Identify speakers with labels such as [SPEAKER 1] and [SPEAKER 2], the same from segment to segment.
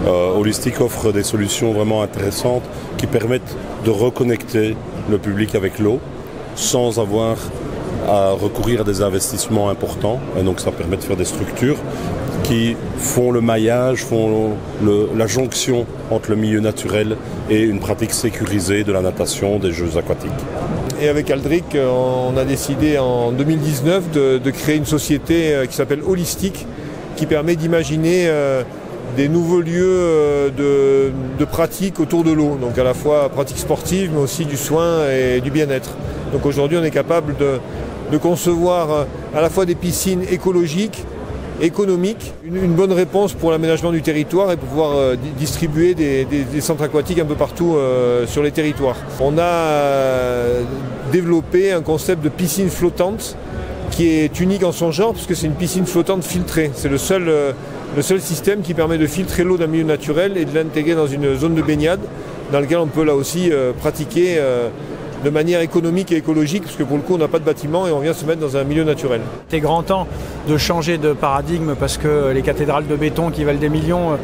[SPEAKER 1] Holistic offre des solutions vraiment intéressantes qui permettent de reconnecter le public avec l'eau sans avoir à recourir à des investissements importants. Et donc ça permet de faire des structures qui font le maillage, font la jonction entre le milieu naturel et une pratique sécurisée de la natation, des jeux aquatiques.
[SPEAKER 2] Et avec Aldric, on a décidé en 2019 de créer une société qui s'appelle Holistic, qui permet d'imaginer des nouveaux lieux de pratique autour de l'eau. Donc à la fois pratique sportive, mais aussi du soin et du bien-être. Donc aujourd'hui, on est capable de concevoir à la fois des piscines écologiques, économiques, une bonne réponse pour l'aménagement du territoire et pour pouvoir distribuer des centres aquatiques un peu partout sur les territoires. On a développé un concept de piscine flottante qui est unique en son genre puisque c'est une piscine flottante filtrée. C'est le seul système qui permet de filtrer l'eau d'un milieu naturel et de l'intégrer dans une zone de baignade dans laquelle on peut là aussi pratiquer de manière économique et écologique, parce que pour le coup on n'a pas de bâtiment et on vient se mettre dans un milieu naturel.
[SPEAKER 3] C'est grand temps de changer de paradigme parce que les cathédrales de béton qui valent des millions,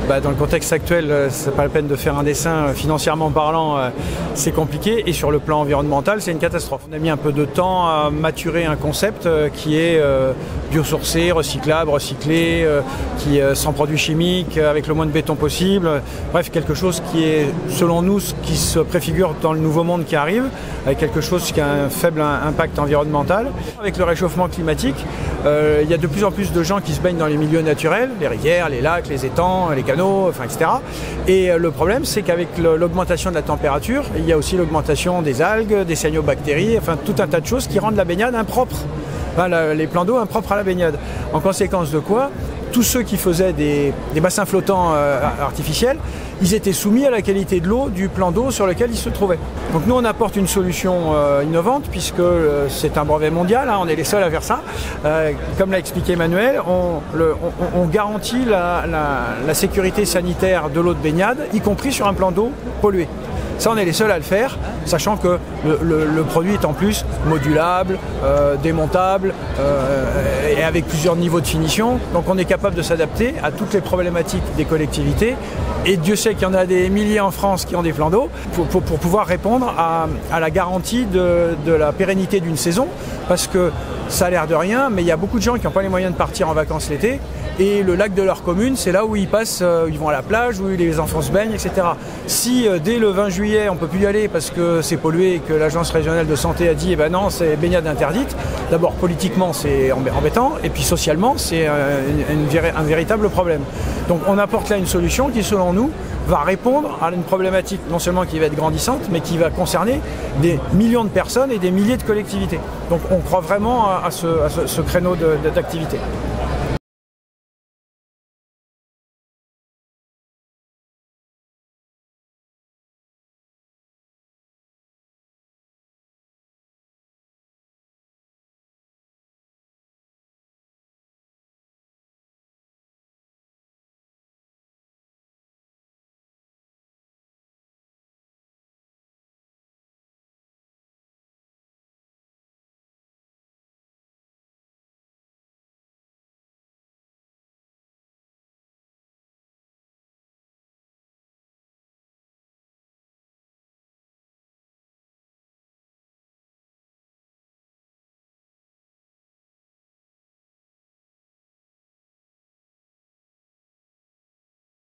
[SPEAKER 3] dans le contexte actuel, c'est pas la peine de faire un dessin, financièrement parlant, c'est compliqué, et sur le plan environnemental, c'est une catastrophe. On a mis un peu de temps à maturer un concept qui est biosourcé, recyclable, recyclé, qui sans produits chimiques, avec le moins de béton possible. Bref, quelque chose qui est, selon nous, ce qui se préfigure dans le nouveau monde qui arrive, avec quelque chose qui a un faible impact environnemental. Avec le réchauffement climatique, il y a de plus en plus de gens qui se baignent dans les milieux naturels, les rivières, les lacs, les étangs, les canaux, etc. Et le problème, c'est qu'avec l'augmentation de la température, il y a aussi l'augmentation des algues, des cyanobactéries, enfin tout un tas de choses qui rendent la baignade impropre. Les plans d'eau impropres à la baignade. En conséquence de quoi, tous ceux qui faisaient des bassins flottants artificiels, ils étaient soumis à la qualité de l'eau du plan d'eau sur lequel ils se trouvaient. Donc nous, on apporte une solution innovante puisque c'est un brevet mondial, on est les seuls à faire ça. Comme l'a expliqué Emmanuel, on garantit la sécurité sanitaire de l'eau de baignade, y compris sur un plan d'eau pollué. Ça, on est les seuls à le faire, sachant que le produit est en plus modulable, démontable et avec plusieurs niveaux de finition. Donc on est capable de s'adapter à toutes les problématiques des collectivités. Et Dieu sait qu'il y en a des milliers en France qui ont des plans d'eau pour pouvoir répondre à la garantie de la pérennité d'une saison. Parce que ça a l'air de rien, mais il y a beaucoup de gens qui n'ont pas les moyens de partir en vacances l'été. Et le lac de leur commune, c'est là où ils passent, ils vont à la plage, où les enfants se baignent, etc. Si dès le 20 juillet, on ne peut plus y aller parce que c'est pollué et que l'agence régionale de santé a dit non, c'est baignade interdite, d'abord politiquement c'est embêtant, et puis socialement c'est un véritable problème. Donc on apporte là une solution qui, selon nous, va répondre à une problématique non seulement qui va être grandissante, mais qui va concerner des millions de personnes et des milliers de collectivités. Donc on croit vraiment à ce créneau d'activité.